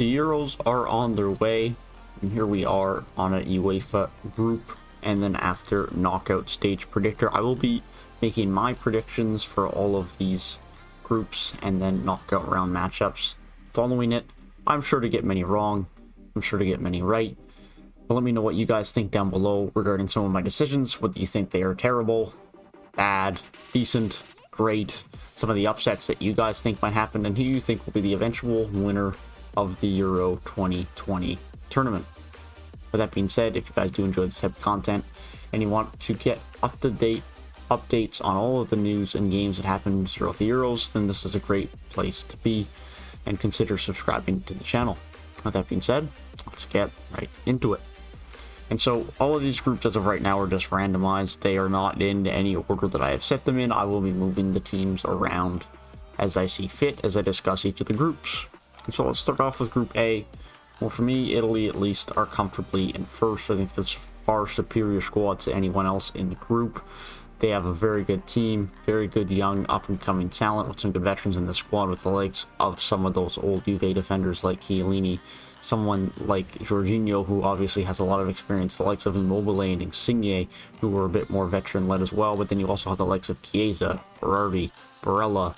The Euros are on their way, and here we are on a UEFA group, and then after knockout stage predictor, I will be making my predictions for all of these groups and then knockout round matchups. Following it, I'm sure to get many wrong, I'm sure to get many right, but let me know what you guys think down below regarding some of my decisions. What do you think they are terrible, bad, decent, great, some of the upsets that you guys think might happen, and who you think will be the eventual winner of the Euro 2020 tournament. With that being said, if you guys do enjoy this type of content and you want to get up-to-date updates on all of the news and games that happen throughout the Euros, then this is a great place to be, and consider subscribing to the channel. With that being said, let's get right into it. And so all of these groups as of right now are just randomized. They are not in any order that I have set them in. I will be moving the teams around as I see fit as I discuss each of the groups. And so let's start off with Group A. Well, for me, Italy at least are comfortably in first. I think there's far superior squad to anyone else in the group. They have a very good team, very good young up-and-coming talent with some good veterans in the squad, with the likes of some of those old Juve defenders like Chiellini, someone like Jorginho, who obviously has a lot of experience, the likes of Immobile and Insigne, who were a bit more veteran-led as well. But then you also have the likes of Chiesa, Berardi, Barella,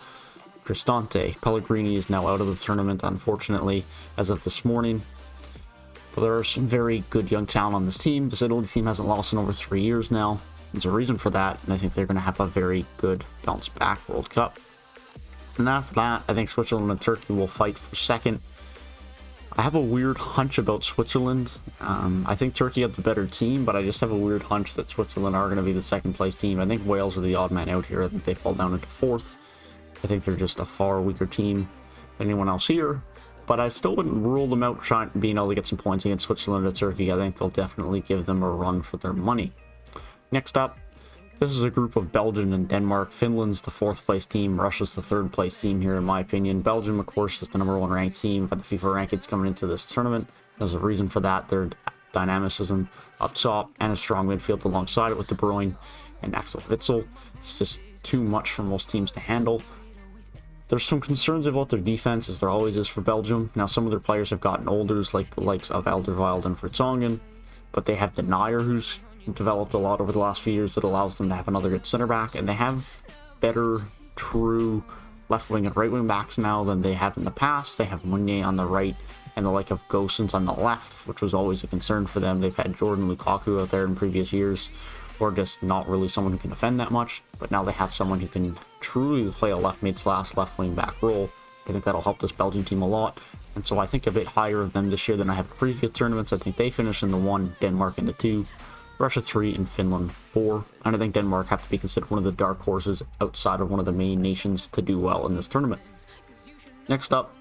Cristante. Pellegrini is now out of the tournament, unfortunately, as of this morning. But there are some very good young talent on this team. This Italy team hasn't lost in over 3 years now. There's a reason for that, and I think they're going to have a very good bounce-back World Cup. And after that, I think Switzerland and Turkey will fight for second. I have a weird hunch about Switzerland. I think Turkey have the better team, but I just have a weird hunch that Switzerland are going to be the second-place team. I think Wales are the odd man out here. I think they fall down into fourth. I think they're just a far weaker team than anyone else here, but I still wouldn't rule them out trying being able to get some points against Switzerland or Turkey. I think they'll definitely give them a run for their money. Next up, this is a group of Belgium and Denmark. Finland's the fourth place team. Russia's the third place team here, in my opinion. Belgium, of course, is the #1 ranked team by the FIFA rankings coming into this tournament. There's a reason for that. Their dynamicism up top and a strong midfield alongside it with De Bruyne and Axel Witsel. It's just too much for most teams to handle. There's some concerns about their defense, as there always is for Belgium. Now, some of their players have gotten older, like the likes of Alderweireld and Vertonghen, but they have Denier, who's developed a lot over the last few years that allows them to have another good center back, and they have better true left wing and right wing backs now than they have in the past. They have Meunier on the right and the like of Gosens on the left, which was always a concern for them. They've had Jordan Lukaku out there in previous years, or just not really someone who can defend that much, but now they have someone who can truly play a left mid / left wing back role. I think that'll help this Belgian team a lot, and so I think a bit higher of them this year than I have in previous tournaments. I think they finish in the 1, Denmark in the 2, Russia 3, and Finland 4, and I think Denmark have to be considered one of the dark horses outside of one of the main nations to do well in this tournament. Next up,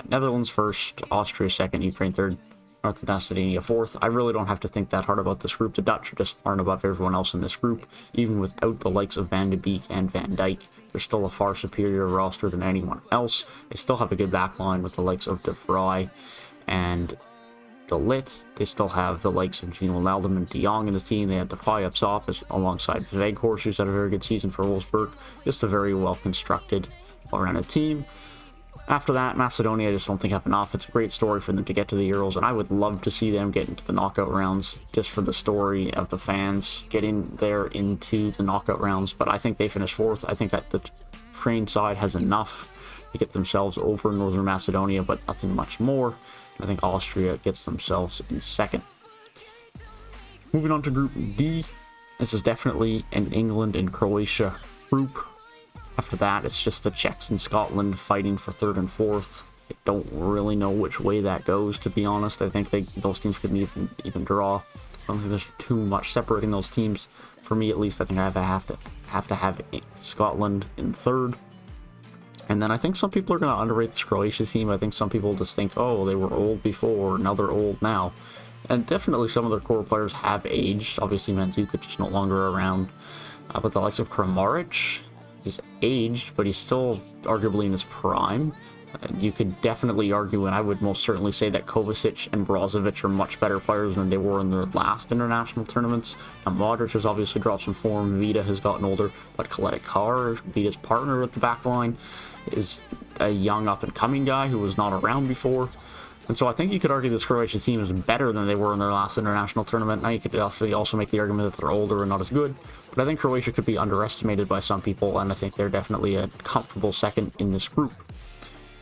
Netherlands first, Austria second, Ukraine third, North Macedonia fourth. I really don't have to think that hard about this group. The Dutch are just far and above everyone else in this group. Even without the likes of Van de Beek and Van Dijk, they're still a far superior roster than anyone else. They still have a good back line with the likes of De Vrij and De Ligt. They still have the likes of Gino Wijnaldum and De Jong in the team. They have Depay up top alongside Weghorst, who's had a very good season for Wolfsburg. Just a very well-constructed, well-rounded team. After that, Macedonia, I just don't think have enough. It's a great story for them to get to the Euros, and I would love to see them get into the knockout rounds just for the story of the fans getting there into the knockout rounds. But I think they finish fourth. I think that the train side has enough to get themselves over Northern Macedonia, but nothing much more. I think Austria gets themselves in second. Moving on to Group D, this is definitely an England and Croatia group. After that, it's just the Czechs and Scotland fighting for third and fourth. I don't really know which way that goes, to be honest. I think those teams could even draw. I don't think there's too much separating those teams. For me, at least, I think I have to have Scotland in third. And then I think some people are going to underrate this Croatia team. I think some people just think, oh, they were old before, now they're old now. And definitely some of their core players have aged. Obviously, Mandzukic is no longer around. But the likes of Kramaric, he's aged, but he's still arguably in his prime. You could definitely argue, and I would most certainly say, that Kovacic and Brozovic are much better players than they were in their last international tournaments. Now, Modric has obviously dropped some form. Vida has gotten older, but Coletta Carr, Vida's partner at the back line, is a young up-and-coming guy who was not around before. And so I think you could argue this Croatian team is better than they were in their last international tournament. Now you could also make the argument that they're older and not as good. But I think Croatia could be underestimated by some people, and I think they're definitely a comfortable second in this group.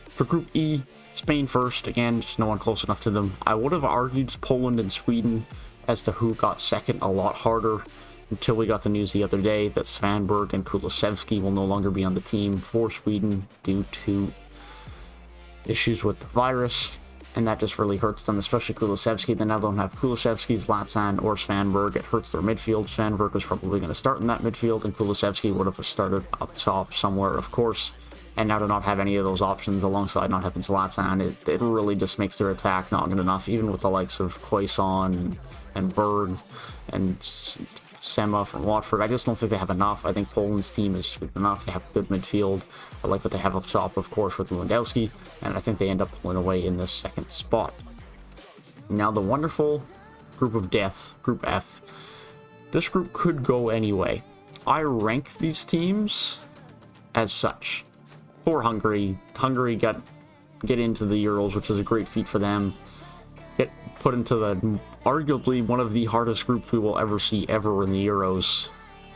For Group E, Spain first. Again, just no one close enough to them. I would have argued Poland and Sweden as to who got second a lot harder until we got the news the other day that Svanberg and Kulusevski will no longer be on the team for Sweden due to issues with the virus. And that just really hurts them, especially Kulusevski. They now don't have Kulusevski, Zlatan, or Svanberg. It hurts their midfield. Svanberg was probably going to start in that midfield, and Kulusevski would have started up top somewhere, of course. And now to not have any of those options alongside not having Zlatan, it really just makes their attack not good enough, even with the likes of Quaison and Berg and Sema from Watford. I just don't think they have enough. I think Poland's team is good enough. They have good midfield. I like what they have up top, of course, with Lewandowski, and I think they end up pulling away in this second spot. Now, the wonderful group of death, Group F. This group could go any way. I rank these teams as such. Poor Hungary. Hungary get into the Euros, which is a great feat for them. Get put into the arguably one of the hardest groups we will ever see ever in the Euros,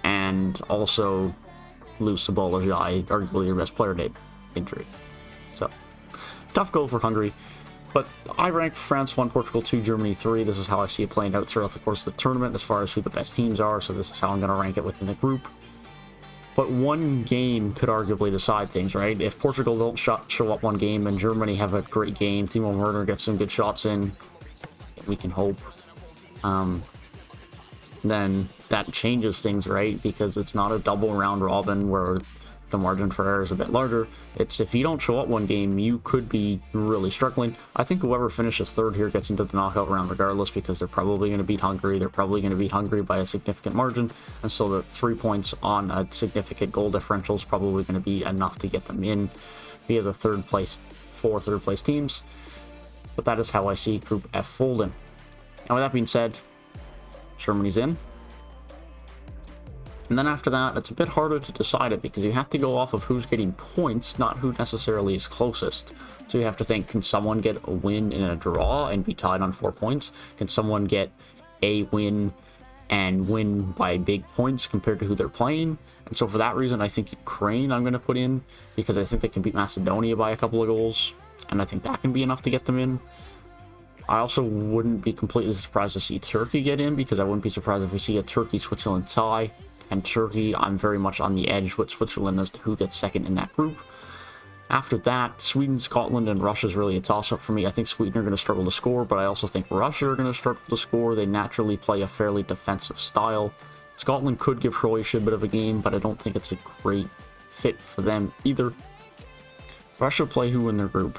and also lose to Bolajai, arguably your best player date injury. So, tough goal for Hungary. But I rank France 1, Portugal 2, Germany 3. This is how I see it playing out throughout the course of the tournament as far as who the best teams are, so this is how I'm going to rank it within the group. But one game could arguably decide things, right? If Portugal don't show up one game and Germany have a great game, Timo Werner gets some good shots in, we can hope. Then that changes things, right? Because it's not a double round robin where the margin for error is a bit larger. It's if you don't show up one game, you could be really struggling. I think whoever finishes third here gets into the knockout round regardless, because they're probably going to beat Hungary. They're probably going to beat Hungary by a significant margin, and so the 3 points on a significant goal differential is probably going to be enough to get them in via the third place teams. But that is how I see Group F folding. And with that being said, Germany's in. And then after that, it's a bit harder to decide it because you have to go off of who's getting points, not who necessarily is closest. So you have to think, can someone get a win in a draw and be tied on 4 points? Can someone get a win and win by big points compared to who they're playing? And so for that reason, I think Ukraine I'm going to put in, because I think they can beat Macedonia by a couple of goals, and I think that can be enough to get them in. I also wouldn't be completely surprised to see Turkey get in, because I wouldn't be surprised if we see a Turkey-Switzerland tie. And Turkey, I'm very much on the edge with Switzerland as to who gets second in that group. After that, Sweden, Scotland, and Russia is really a toss-up for me. I think Sweden are going to struggle to score, but I also think Russia are going to struggle to score. They naturally play a fairly defensive style. Scotland could give Croatia a bit of a game, but I don't think it's a great fit for them either. Russia play who in their group?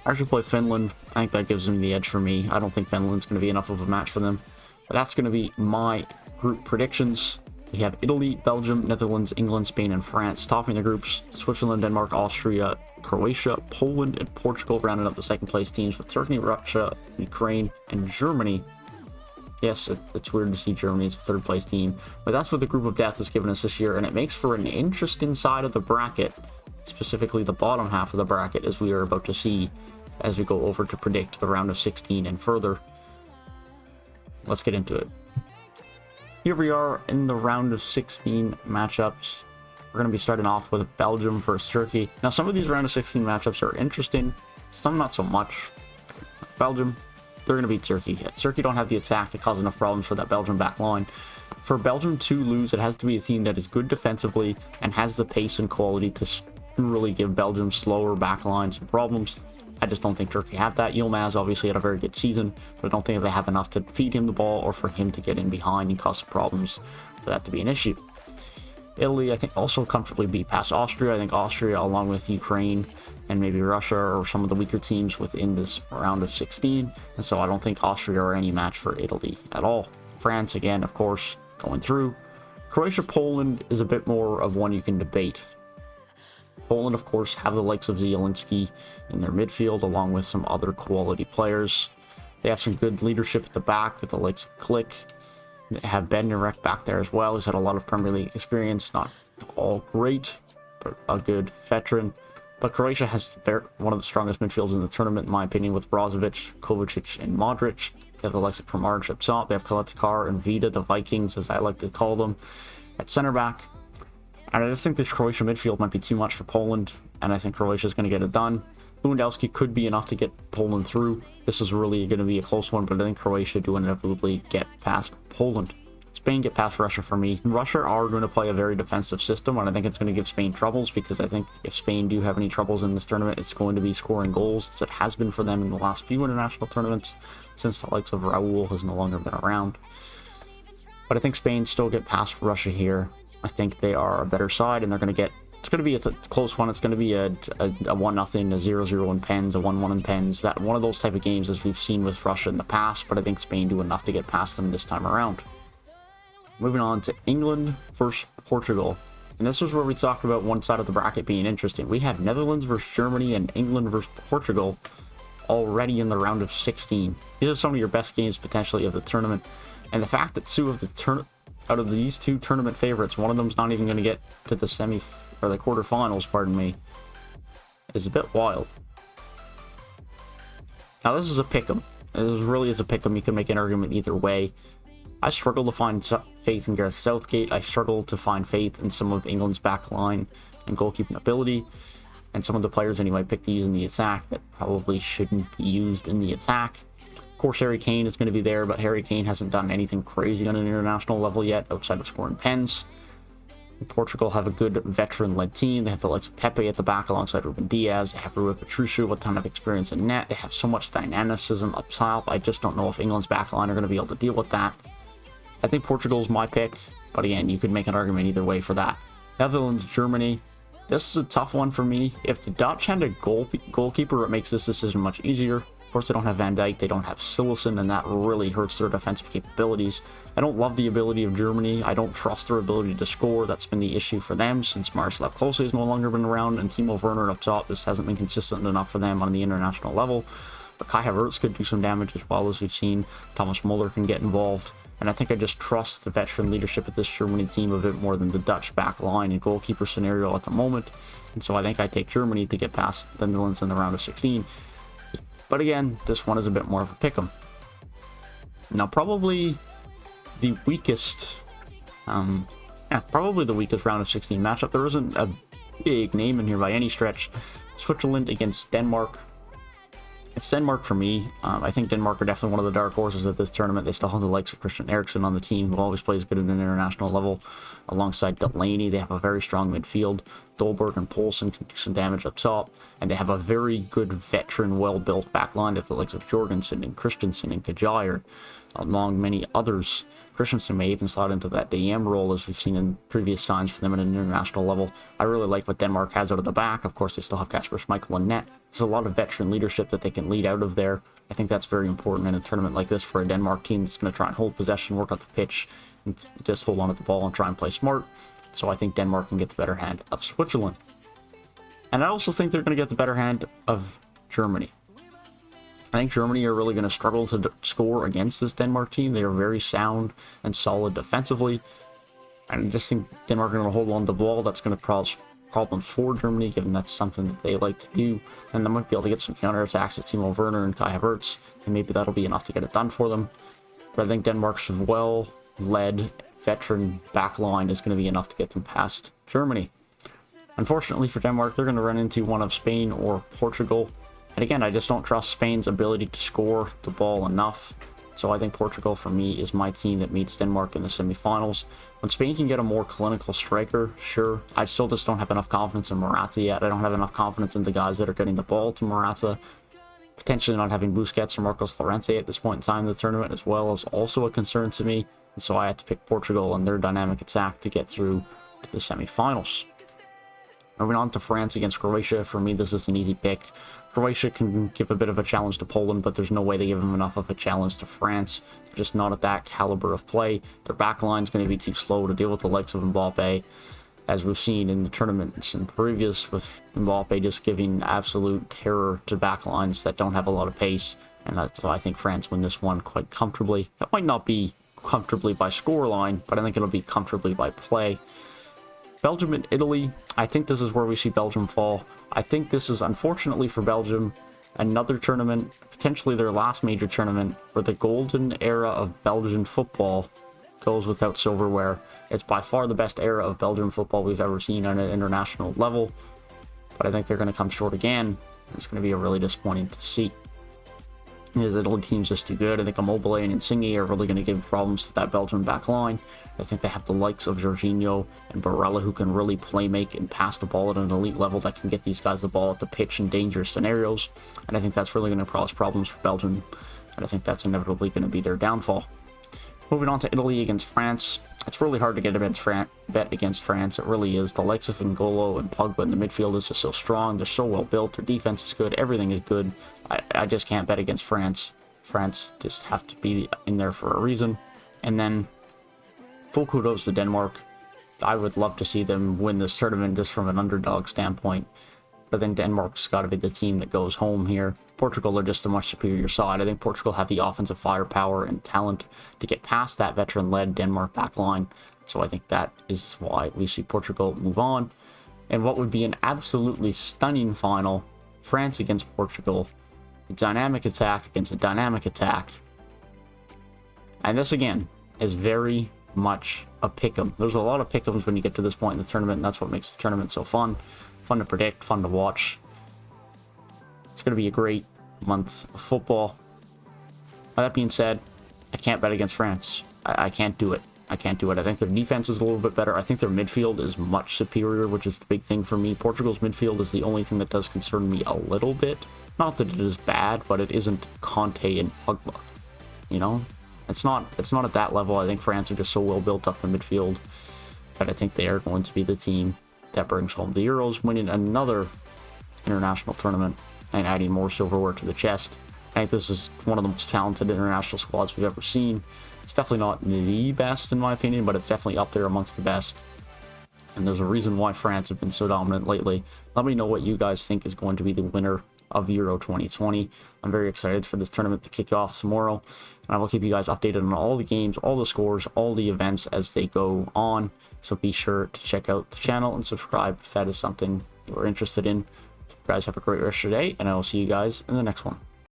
Russia play Finland. I think that gives them the edge for me. I don't think Finland's going to be enough of a match for them. But that's going to be my group predictions. We have Italy, Belgium, Netherlands, England, Spain, and France topping the groups. Switzerland, Denmark, Austria, Croatia, Poland, and Portugal rounding up the second place teams, with Turkey, Russia, Ukraine, and Germany. Yes, it's weird to see Germany as a third place team, but that's what the group of death has given us this year, and it makes for an interesting side of the bracket, specifically the bottom half of the bracket, as we are about to see as we go over to predict the round of 16 and further. Let's get into it. Here we are in the round of 16 matchups. We're going to be starting off with Belgium versus Turkey. Now, some of these round of 16 matchups are interesting, some not so much. Belgium, they're going to beat Turkey. Turkey don't have the attack to cause enough problems for that Belgium back line. For Belgium to lose, it has to be a team that is good defensively and has the pace and quality to really give Belgium slower back lines some problems. I just don't think Turkey have that. Yilmaz obviously had a very good season, but I don't think they have enough to feed him the ball or for him to get in behind and cause problems for that to be an issue. Italy, I think, also comfortably beat past Austria. I think Austria, along with Ukraine and maybe Russia, are some of the weaker teams within this round of 16, and so I don't think Austria are any match for Italy at all. France, again, of course, going through. Croatia, Poland is a bit more of one you can debate. Poland, of course, have the likes of Zielinski in their midfield, along with some other quality players. They have some good leadership at the back with the likes of Klich. They have Bednarek back there as well, who's had a lot of Premier League experience. Not all great, but a good veteran. But Croatia has one of the strongest midfields in the tournament, in my opinion, with Brozovic, Kovacic, and Modric. They have Alexis Kramaric up top. They have Kaletikar and Vida, the Vikings, as I like to call them, at center back. And I just think this Croatia midfield might be too much for Poland, and I think Croatia is going to get it done. Lewandowski could be enough to get Poland through. This is really going to be a close one, but I think Croatia do inevitably get past Poland. Spain get past Russia for me. Russia are going to play a very defensive system, and I think it's going to give Spain troubles, because I think if Spain do have any troubles in this tournament, it's going to be scoring goals, as it has been for them in the last few international tournaments, since the likes of Raul has no longer been around. But I think Spain still get past Russia here. I think they are a better side, and they're going to get... It's going to be a close one. It's going to be a 1-0, a 0-0 in pens, a 1-1 in pens. That one of those type of games as we've seen with Russia in the past, but I think Spain do enough to get past them this time around. Moving on to England versus Portugal. And this was where we talked about one side of the bracket being interesting. We have Netherlands versus Germany and England versus Portugal already in the round of 16. These are some of your best games potentially of the tournament. And the fact that out of these two tournament favorites, one of them's not even going to get to the the quarterfinals, pardon me, is a bit wild. Now this is a pick'em. This really is a pick'em. You can make an argument either way. I struggle to find faith in Gareth Southgate. I struggle to find faith in some of England's back line and goalkeeping ability, and some of the players anyway picked to use in the attack that probably shouldn't be used in the attack. Of course, Harry Kane is going to be there, but Harry Kane hasn't done anything crazy on an international level yet, outside of scoring pens. Portugal have a good veteran-led team. They have the likes of Pepe at the back alongside Ruben Diaz. They have Rui Patricio with a ton of experience in net. They have so much dynamicism up top. I just don't know if England's back line are going to be able to deal with that. I think Portugal is my pick, but again, you could make an argument either way for that. Netherlands, Germany. This is a tough one for me. If the Dutch had a goalkeeper, it makes this decision much easier. Of course, they don't have Van Dijk, they don't have Silesen, and that really hurts their defensive capabilities. I don't love the ability of Germany. I don't trust their ability to score. That's been the issue for them since Miroslav Klose has no longer been around, and Timo Werner up top just hasn't been consistent enough for them on the international level. But Kai Havertz could do some damage as well, as we've seen. Thomas Muller can get involved. And I think I just trust the veteran leadership of this Germany team a bit more than the Dutch back line and goalkeeper scenario at the moment. And so I think I take Germany to get past the Netherlands in the round of 16. But again, this one is a bit more of a pick'em. Now, probably the weakest, probably the weakest round of 16 matchup. There isn't a big name in here by any stretch. Switzerland against Denmark. It's Denmark for me. I think Denmark are definitely one of the dark horses at this tournament. They still have the likes of Christian Eriksen on the team, who always plays good at an international level. Alongside Delaney, they have a very strong midfield. Dolberg and Poulsen can do some damage up top. And they have a very good veteran, well-built back line of the likes of Jorgensen and Christensen and Kjaer, among many others. Christensen may even slide into that DM role, as we've seen in previous signs for them at an international level. I really like what Denmark has out of the back. Of course, they still have Kasper Schmeichel in net. There's a lot of veteran leadership that they can lead out of there. I think that's very important in a tournament like this for a Denmark team that's going to try and hold possession, work out the pitch, and just hold on to the ball and try and play smart. So I think Denmark can get the better hand of Switzerland. And I also think they're going to get the better hand of Germany. I think Germany are really going to struggle to score against this Denmark team. They are very sound and solid defensively. I just think Denmark are going to hold on to the ball. That's going to cause problems for Germany, given that's something that they like to do. And they might be able to get some counterattacks with Timo Werner and Kai Havertz, and maybe that'll be enough to get it done for them. But I think Denmark's well-led veteran back line is going to be enough to get them past Germany. Unfortunately for Denmark, they're going to run into one of Spain or Portugal. And again, I just don't trust Spain's ability to score the ball enough. So I think Portugal, for me, is my team that meets Denmark in the semifinals. When Spain can get a more clinical striker, sure. I still just don't have enough confidence in Morata yet. I don't have enough confidence in the guys that are getting the ball to Morata. Potentially not having Busquets or Marcos Llorente at this point in time in the tournament as well is also a concern to me. And so I had to pick Portugal and their dynamic attack to get through to the semifinals. Moving on to France against Croatia. For me, this is an easy pick. Croatia can give a bit of a challenge to Poland, but there's no way they give them enough of a challenge to France. They're just not at that caliber of play. Their back line is going to be too slow to deal with the likes of Mbappe, as we've seen in the tournaments and previous, with Mbappe just giving absolute terror to back lines that don't have a lot of pace. And that's why I think France win this one quite comfortably. It might not be comfortably by scoreline, but I think it'll be comfortably by play. Belgium and Italy, I think this is where we see Belgium fall. I think this is, unfortunately for Belgium, another tournament, potentially their last major tournament, where the golden era of Belgian football goes without silverware. It's by far the best era of Belgian football we've ever seen on an international level, but I think they're going to come short again. It's going to be a really disappointing to see. His Italy team's just too good. I think Immobile and Insigne are really going to give problems to that Belgian back line. I think they have the likes of Jorginho and Barella who can really play make and pass the ball at an elite level that can get these guys the ball at the pitch in dangerous scenarios. And I think that's really going to cause problems for Belgium. And I think that's inevitably going to be their downfall. Moving on to Italy against France. It's really hard to get a bet against France. It really is. The likes of N'Golo and Pogba in the midfield is just so strong. They're so well built. Their defense is good. Everything is good. I just can't bet against France. France just have to be in there for a reason. And then, full kudos to Denmark. I would love to see them win this tournament just from an underdog standpoint. But I think Denmark's got to be the team that goes home here. Portugal are just a much superior side. I think Portugal have the offensive firepower and talent to get past that veteran-led Denmark backline. So I think that is why we see Portugal move on. And what would be an absolutely stunning final, France against Portugal. A dynamic attack against a dynamic attack. And this, again, is very much a pick'em. There's a lot of pick'ems when you get to this point in the tournament, and that's what makes the tournament so fun. Fun to predict, fun to watch. It's going to be a great month of football. With that being said, I can't bet against France. I can't do it. I can't do it. I think their defense is a little bit better. I think their midfield is much superior, which is the big thing for me. Portugal's midfield is the only thing that does concern me a little bit. Not that it is bad, but it isn't Conte and Pogba. You know? It's not at that level. I think France are just so well built up the midfield that I think they are going to be the team that brings home the Euros, winning another international tournament and adding more silverware to the chest. I think this is one of the most talented international squads we've ever seen. It's definitely not the best in my opinion, but it's definitely up there amongst the best. And there's a reason why France have been so dominant lately. Let me know what you guys think is going to be the winner of Euro 2020. I'm very excited for this tournament to kick off tomorrow. And I will keep you guys updated on all the games, all the scores, all the events as they go on. So be sure to check out the channel and subscribe if that is something you're interested in. You guys have a great rest of your day, and I will see you guys in the next one.